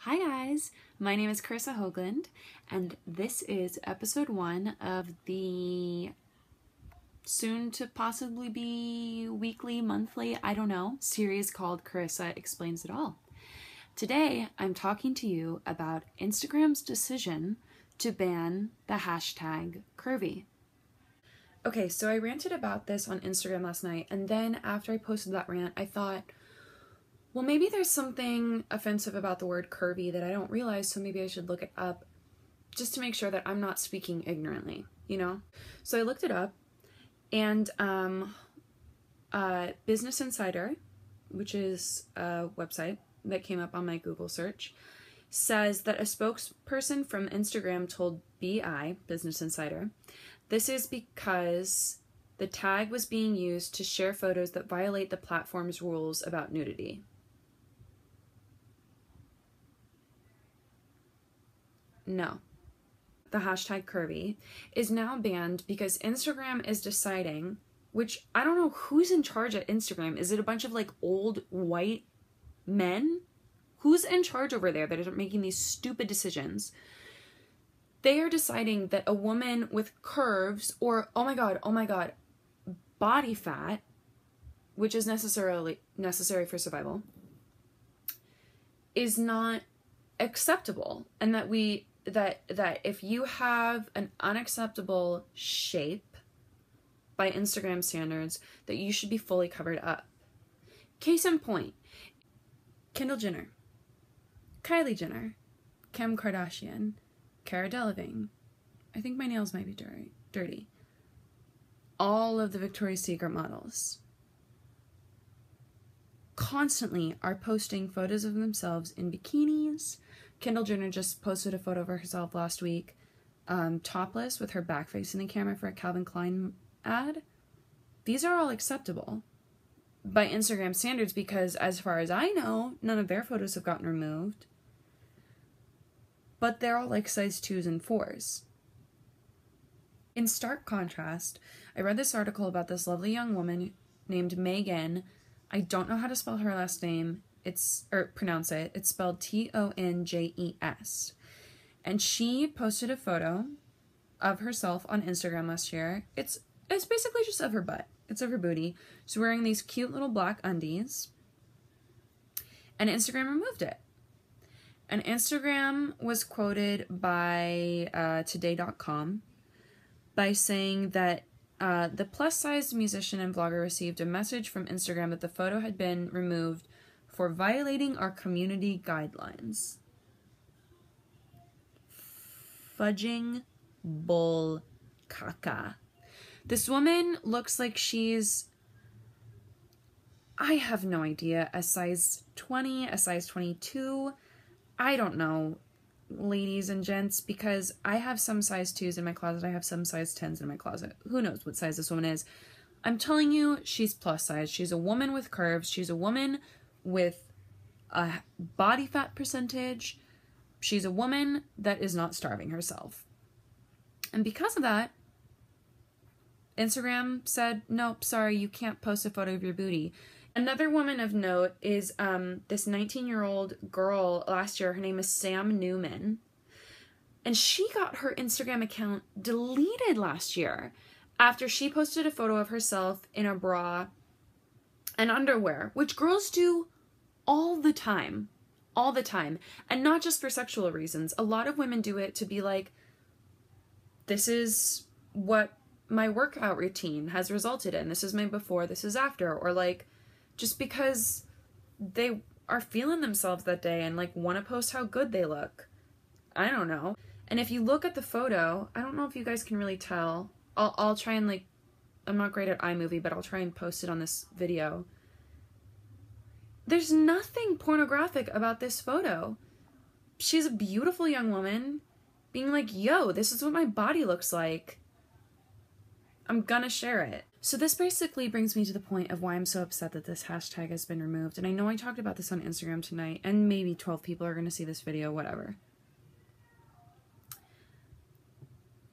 Hi guys, my name is Charissa Hoagland, and this is episode 1 of the soon to possibly be weekly, monthly, I don't know, series called Charissa Explains It All. Today, I'm talking to you about Instagram's decision to ban the hashtag curvy. Okay, so I ranted about this on Instagram last night, and then after I posted that rant, I thought, well, maybe there's something offensive about the word curvy that I don't realize, so maybe I should look it up just to make sure that I'm not speaking ignorantly, you know? So I looked it up, and Business Insider, which is a website that came up on my Google search, says that a spokesperson from Instagram told BI, Business Insider, this is because the tag was being used to share photos that violate the platform's rules about nudity. No. The hashtag curvy is now banned because Instagram is deciding, which I don't know who's in charge at Instagram. Is it a bunch of like old white men? Who's in charge over there that are making these stupid decisions? They are deciding that a woman with curves or, oh my god, body fat, which is necessary for survival, is not acceptable, and that if you have an unacceptable shape by Instagram standards, that you should be fully covered up. Case in point, Kendall Jenner, Kylie Jenner, Kim Kardashian, Cara Delevingne, I think my nails might be dirty. All of the Victoria's Secret models constantly are posting photos of themselves in bikinis. Kendall Jenner just posted a photo of herself last week, topless with her back facing the camera for a Calvin Klein ad. These are all acceptable by Instagram standards because, as far as I know, none of their photos have gotten removed. But they're all like size 2s and 4s. In stark contrast, I read this article about this lovely young woman named Megan. I don't know how to spell her last name. Pronounce it. It's spelled Tonjes. And she posted a photo of herself on Instagram last year. It's basically just of her butt. It's of her booty. She's wearing these cute little black undies. And Instagram removed it. And Instagram was quoted by today.com by saying that the plus-sized musician and vlogger received a message from Instagram that the photo had been removed for violating our community guidelines. Fudging bull caca. This woman looks like she's, I have no idea, a size 20, a size 22. I don't know, ladies and gents, because I have some size 2s in my closet. I have some size 10s in my closet. Who knows what size this woman is? I'm telling you, she's plus size. She's a woman with curves. She's a woman with a body fat percentage. She's a woman that is not starving herself. And because of that, Instagram said, nope, sorry, you can't post a photo of your booty. Another woman of note is this 19-year-old girl last year. Her name is Sam Newman. And she got her Instagram account deleted last year after she posted a photo of herself in a bra and underwear, which girls do all the time. All the time. And not just for sexual reasons. A lot of women do it to be like, this is what my workout routine has resulted in. This is my before, this is after. Or like, just because they are feeling themselves that day and like want to post how good they look. I don't know. And if you look at the photo, I don't know if you guys can really tell. I'll try and like, I'm not great at iMovie, but I'll try and post it on this video. There's nothing pornographic about this photo. She's a beautiful young woman being like, yo, this is what my body looks like. I'm gonna share it. So this basically brings me to the point of why I'm so upset that this hashtag has been removed. And I know I talked about this on Instagram tonight, and maybe 12 people are gonna see this video, whatever.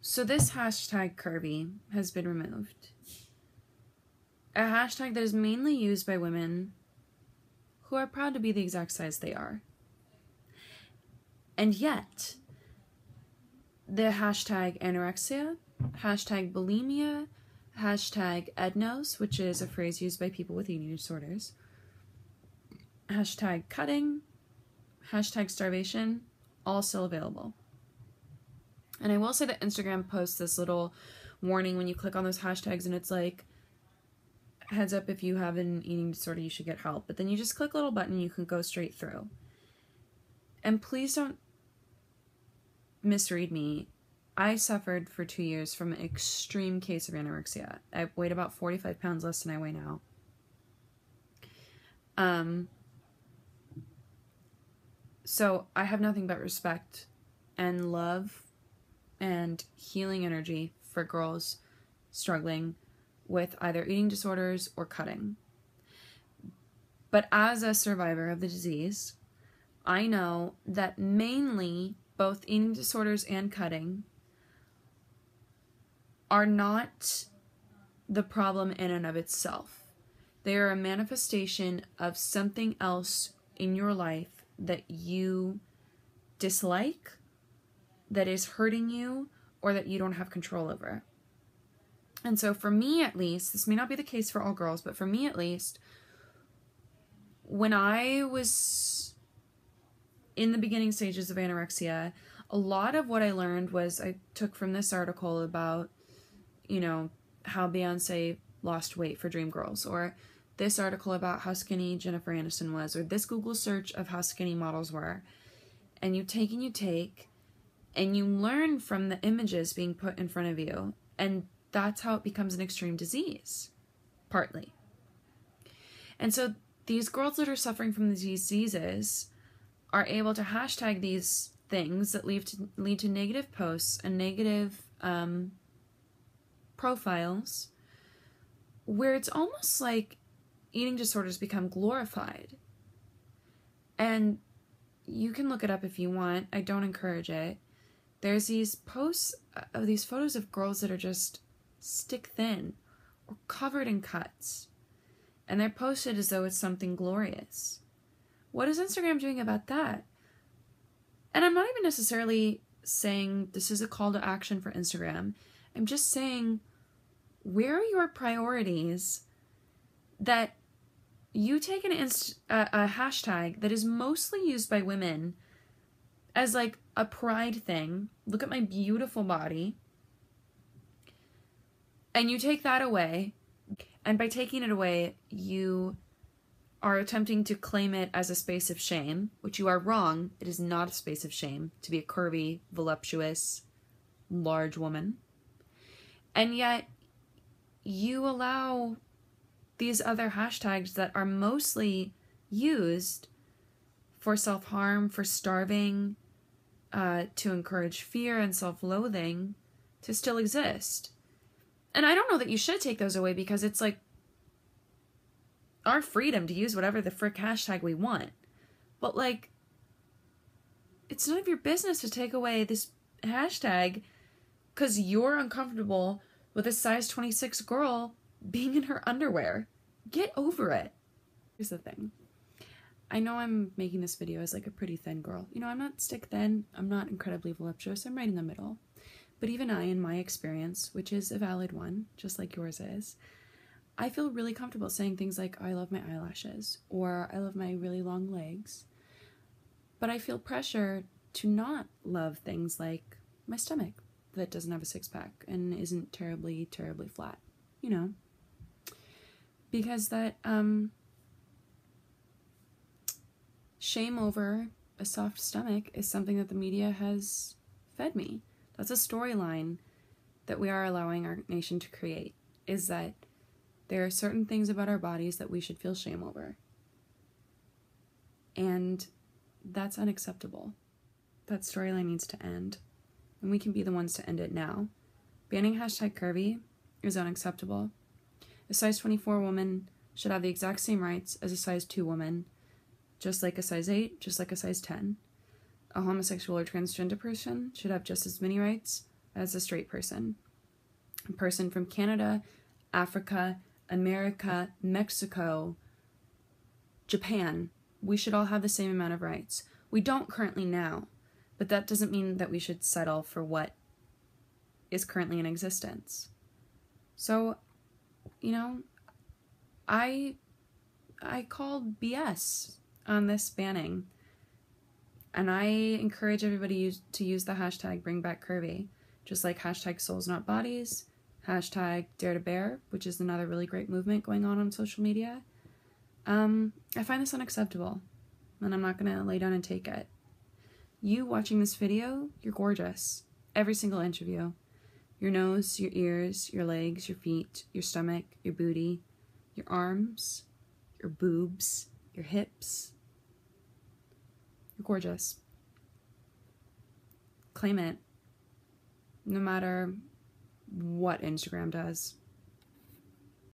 So this hashtag curvy has been removed. A hashtag that is mainly used by women who are proud to be the exact size they are. And yet, the hashtag anorexia, hashtag bulimia, hashtag ednos, which is a phrase used by people with eating disorders, hashtag cutting, hashtag starvation, all still available. And I will say that Instagram posts this little warning when you click on those hashtags, and it's like, heads up, if you have an eating disorder, you should get help. But then you just click a little button, you can go straight through. And please don't misread me. I suffered for 2 years from an extreme case of anorexia. I weighed about 45 pounds less than I weigh now. So I have nothing but respect and love and healing energy for girls struggling with either eating disorders or cutting. But as a survivor of the disease, I know that mainly both eating disorders and cutting are not the problem in and of itself. They are a manifestation of something else in your life that you dislike, that is hurting you, or that you don't have control over. And so for me at least, this may not be the case for all girls, but for me at least, when I was in the beginning stages of anorexia, a lot of what I learned was I took from this article about, you know, how Beyonce lost weight for Dreamgirls, or this article about how skinny Jennifer Aniston was, or this Google search of how skinny models were. And you take and you take, and you learn from the images being put in front of you. And that's how it becomes an extreme disease, partly. And so these girls that are suffering from these diseases are able to hashtag these things that lead to negative posts and negative profiles, where it's almost like eating disorders become glorified. And you can look it up if you want. I don't encourage it. There's these posts of these photos of girls that are just stick thin or covered in cuts. And they're posted as though it's something glorious. What is Instagram doing about that? And I'm not even necessarily saying this is a call to action for Instagram. I'm just saying, where are your priorities that you take a hashtag that is mostly used by women as like a pride thing, look at my beautiful body, and you take that away, and by taking it away, you are attempting to claim it as a space of shame, which you are wrong. It is not a space of shame to be a curvy, voluptuous, large woman. And yet, you allow these other hashtags that are mostly used for self-harm, for starving, to encourage fear and self-loathing to still exist. And I don't know that you should take those away, because it's like our freedom to use whatever the frick hashtag we want. But like, it's none of your business to take away this hashtag because you're uncomfortable with a size 26 girl being in her underwear. Get over it. Here's the thing. I know I'm making this video as like a pretty thin girl. You know, I'm not stick thin. I'm not incredibly voluptuous. I'm right in the middle. But even I, in my experience, which is a valid one, just like yours is, I feel really comfortable saying things like, oh, I love my eyelashes, or I love my really long legs. But I feel pressure to not love things like my stomach that doesn't have a six-pack and isn't terribly, terribly flat, you know? Because that, shame over a soft stomach is something that the media has fed me. That's a storyline that we are allowing our nation to create, is that there are certain things about our bodies that we should feel shame over. And that's unacceptable. That storyline needs to end. And we can be the ones to end it now. Banning hashtag curvy is unacceptable. A size 24 woman should have the exact same rights as a size 2 woman, just like a size 8, just like a size 10. A homosexual or transgender person should have just as many rights as a straight person. A person from Canada, Africa, America, Mexico, Japan, we should all have the same amount of rights. We don't currently now, But that doesn't mean that we should settle for what is currently in existence. So, you know, I called BS on this banning. And I encourage everybody to use the hashtag #BringBackCurvy, just like hashtag #SoulsNotBodies, hashtag #DareToBear, which is another really great movement going on social media. I find this unacceptable, and I'm not going to lay down and take it. You watching this video, you're gorgeous. Every single inch of you. Your nose, your ears, your legs, your feet, your stomach, your booty, your arms, your boobs, your hips. You're gorgeous. Claim it. No matter what Instagram does.